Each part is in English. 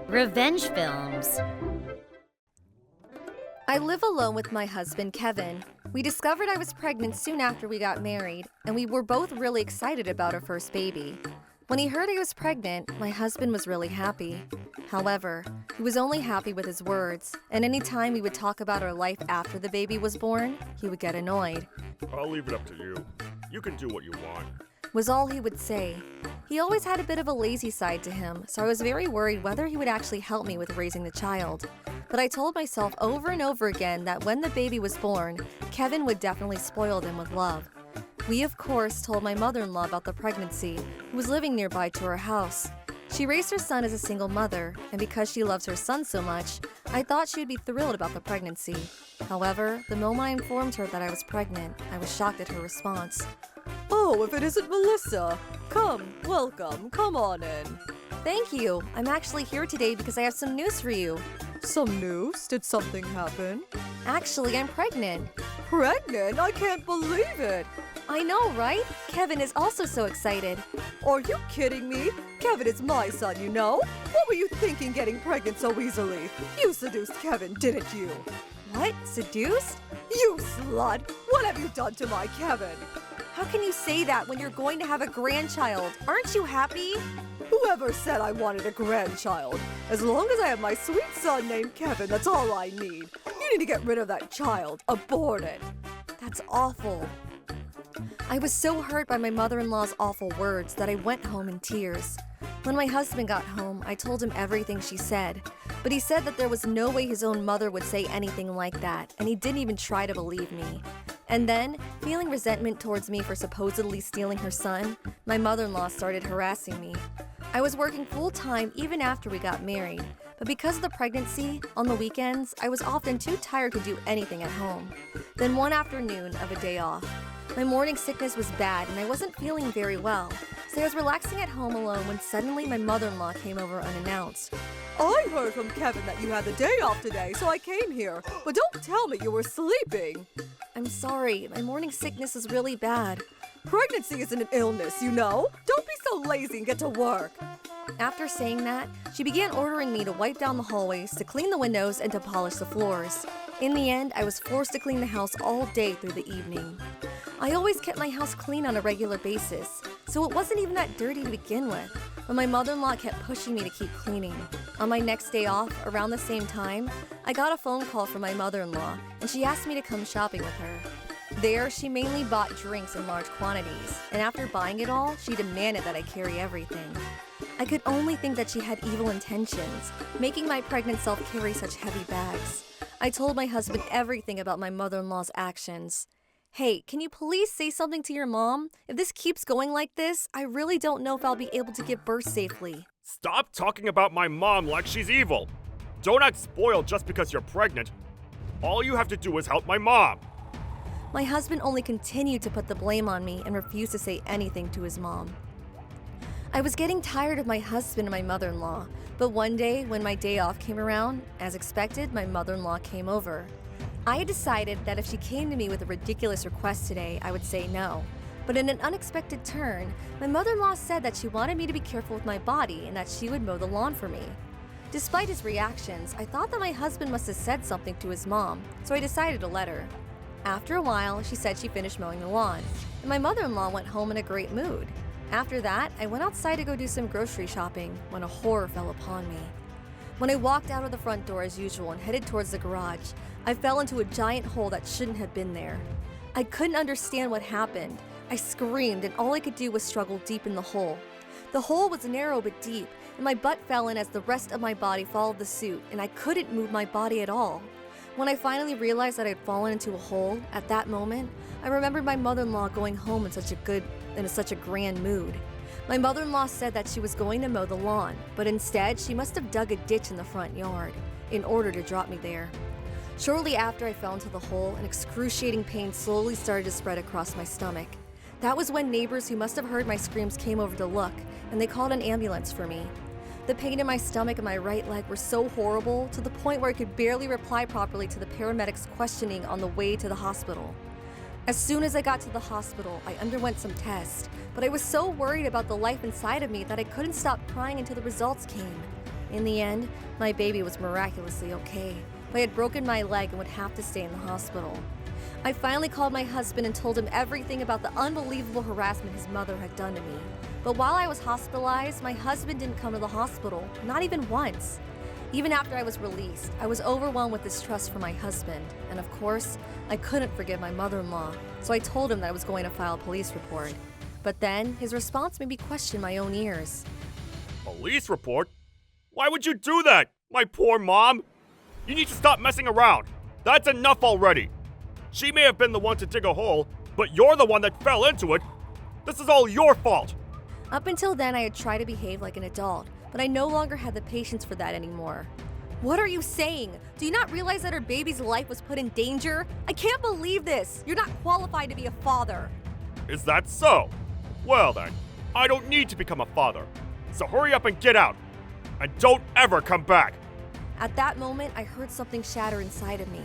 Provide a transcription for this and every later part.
Revenge films. I live alone with my husband, Kevin. We discovered I was pregnant soon after we got married, and we were both really excited about our first baby. When he heard I was pregnant, my husband was really happy. However, he was only happy with his words, and any time we would talk about our life after the baby was born, he would get annoyed. I'll leave it up to you. You can do what you want. Was all he would say. He always had a bit of a lazy side to him, so I was very worried whether he would actually help me with raising the child. But I told myself over and over again that when the baby was born, Kevin would definitely spoil them with love. We, of course, told my mother-in-law about the pregnancy, who was living nearby to our house. She raised her son as a single mother, and because she loves her son so much, I thought she would be thrilled about the pregnancy. However, the moment I informed her that I was pregnant, I was shocked at her response. "Oh, if it isn't Melissa! Welcome, come on in." Thank you. I'm actually here today because I have some news for you. Some news? Did something happen? Actually, I'm pregnant. Pregnant? I can't believe it! I know, right? Kevin is also so excited. Are you kidding me? Kevin is my son, you know? What were you thinking getting pregnant so easily? You seduced Kevin, didn't you? What? Seduced? You slut! What have you done to my Kevin? How can you say that when you're going to have a grandchild? Aren't you happy? Whoever said I wanted a grandchild? As long as I have my sweet son named Kevin, that's all I need. You need to get rid of that child. Abort it. That's awful. I was so hurt by my mother-in-law's awful words that I went home in tears. When my husband got home, I told him everything she said, but he said that there was no way his own mother would say anything like that, and he didn't even try to believe me. And then, feeling resentment towards me for supposedly stealing her son, my mother-in-law started harassing me. I was working full-time even after we got married, but because of the pregnancy, on the weekends, I was often too tired to do anything at home. Then one afternoon of a day off, my morning sickness was bad and I wasn't feeling very well, so I was relaxing at home alone when suddenly my mother-in-law came over unannounced. I heard from Kevin that you had the day off today, so I came here. But don't tell me you were sleeping. I'm sorry, my morning sickness is really bad. Pregnancy isn't an illness, you know? Don't be so lazy and get to work. After saying that, she began ordering me to wipe down the hallways, to clean the windows, and to polish the floors. In the end, I was forced to clean the house all day through the evening. I always kept my house clean on a regular basis, so it wasn't even that dirty to begin with, but my mother-in-law kept pushing me to keep cleaning. On my next day off, around the same time, I got a phone call from my mother-in-law, and she asked me to come shopping with her. There, she mainly bought drinks in large quantities, and after buying it all, she demanded that I carry everything. I could only think that she had evil intentions, making my pregnant self carry such heavy bags. I told my husband everything about my mother-in-law's actions. Hey, can you please say something to your mom? If this keeps going like this, I really don't know if I'll be able to give birth safely. Stop talking about my mom like she's evil. Don't act spoiled just because you're pregnant. All you have to do is help my mom. My husband only continued to put the blame on me and refused to say anything to his mom. I was getting tired of my husband and my mother-in-law, but one day when my day off came around, as expected, my mother-in-law came over. I had decided that if she came to me with a ridiculous request today, I would say no. But in an unexpected turn, my mother-in-law said that she wanted me to be careful with my body and that she would mow the lawn for me. Despite his reactions, I thought that my husband must have said something to his mom, so I decided to let her. After a while, she said she finished mowing the lawn, and my mother-in-law went home in a great mood. After that, I went outside to go do some grocery shopping when a horror fell upon me. When I walked out of the front door as usual and headed towards the garage, I fell into a giant hole that shouldn't have been there. I couldn't understand what happened. I screamed and all I could do was struggle deep in the hole. The hole was narrow but deep, and my butt fell in as the rest of my body followed the suit, and I couldn't move my body at all. When I finally realized that I had fallen into a hole, at that moment, I remembered my mother-in-law going home in such a grand mood. My mother-in-law said that she was going to mow the lawn, but instead she must have dug a ditch in the front yard in order to drop me there. Shortly after I fell into the hole, an excruciating pain slowly started to spread across my stomach. That was when neighbors who must have heard my screams came over to look, and they called an ambulance for me. The pain in my stomach and my right leg were so horrible to the point where I could barely reply properly to the paramedics' questioning on the way to the hospital. As soon as I got to the hospital, I underwent some tests, but I was so worried about the life inside of me that I couldn't stop crying until the results came. In the end, my baby was miraculously okay, but I had broken my leg and would have to stay in the hospital. I finally called my husband and told him everything about the unbelievable harassment his mother had done to me. But while I was hospitalized, my husband didn't come to the hospital, not even once. Even after I was released, I was overwhelmed with distrust for my husband, and of course, I couldn't forgive my mother-in-law, so I told him that I was going to file a police report. But then, his response made me question my own ears. Police report? Why would you do that, my poor mom? You need to stop messing around. That's enough already. She may have been the one to dig a hole, but you're the one that fell into it. This is all your fault. Up until then, I had tried to behave like an adult, but I no longer had the patience for that anymore. What are you saying? Do you not realize that our baby's life was put in danger? I can't believe this! You're not qualified to be a father! Is that so? Well then, I don't need to become a father. So hurry up and get out. And don't ever come back. At that moment, I heard something shatter inside of me.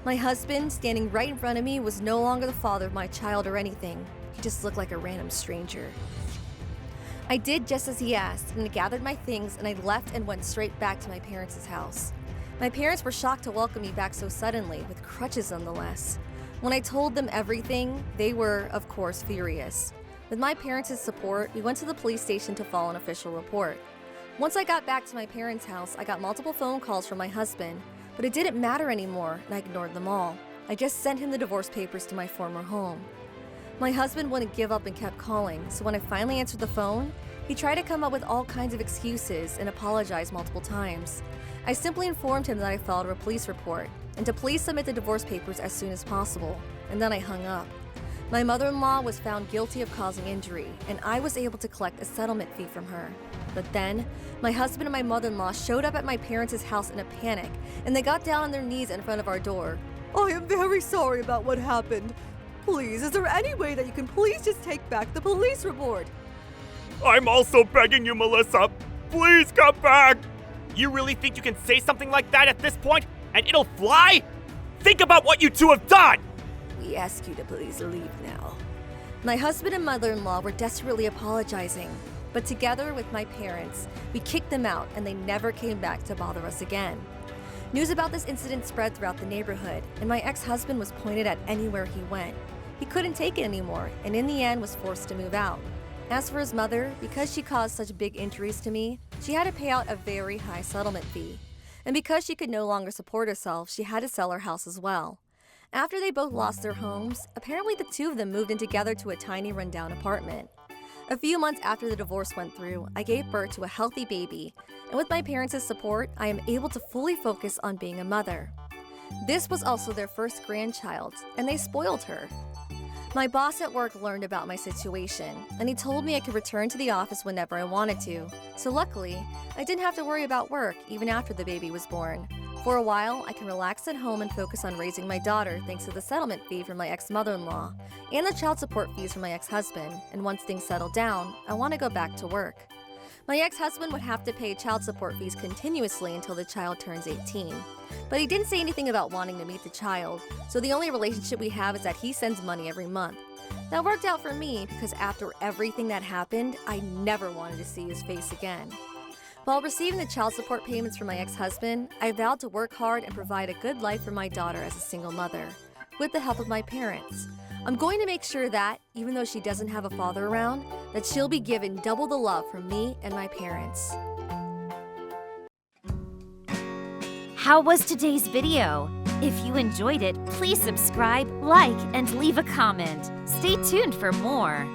My husband, standing right in front of me, was no longer the father of my child or anything. He just looked like a random stranger. I did just as he asked, and I gathered my things and I left and went straight back to my parents' house. My parents were shocked to welcome me back so suddenly, with crutches nonetheless. When I told them everything, they were, of course, furious. With my parents' support, we went to the police station to file an official report. Once I got back to my parents' house, I got multiple phone calls from my husband, but it didn't matter anymore, and I ignored them all. I just sent him the divorce papers to my former home. My husband wouldn't give up and kept calling, so when I finally answered the phone, he tried to come up with all kinds of excuses and apologized multiple times. I simply informed him that I filed a police report, and to please submit the divorce papers as soon as possible, and then I hung up. My mother-in-law was found guilty of causing injury, and I was able to collect a settlement fee from her. But then, my husband and my mother-in-law showed up at my parents' house in a panic, and they got down on their knees in front of our door. I am very sorry about what happened. Please, is there any way that you can please just take back the police report? I'm also begging you, Melissa. Please come back. You really think you can say something like that at this point, and it'll fly? Think about what you two have done! We ask you to please leave now. My husband and mother-in-law were desperately apologizing, but together with my parents, we kicked them out and they never came back to bother us again. News about this incident spread throughout the neighborhood, and my ex-husband was pointed at anywhere he went. He couldn't take it anymore, and in the end was forced to move out. As for his mother, because she caused such big injuries to me, she had to pay out a very high settlement fee. And because she could no longer support herself, she had to sell her house as well. After they both lost their homes, apparently the two of them moved in together to a tiny rundown apartment. A few months after the divorce went through, I gave birth to a healthy baby, and with my parents' support, I am able to fully focus on being a mother. This was also their first grandchild, and they spoiled her. My boss at work learned about my situation, and he told me I could return to the office whenever I wanted to. So luckily, I didn't have to worry about work even after the baby was born. For a while, I can relax at home and focus on raising my daughter thanks to the settlement fee from my ex-mother-in-law and the child support fees from my ex-husband, and once things settle down, I want to go back to work. My ex-husband would have to pay child support fees continuously until the child turns 18. But he didn't say anything about wanting to meet the child, so the only relationship we have is that he sends money every month. That worked out for me because after everything that happened, I never wanted to see his face again. While receiving the child support payments from my ex-husband, I vowed to work hard and provide a good life for my daughter as a single mother, with the help of my parents. I'm going to make sure that, even though she doesn't have a father around, that she'll be given double the love from me and my parents. How was today's video? If you enjoyed it, please subscribe, like, and leave a comment. Stay tuned for more.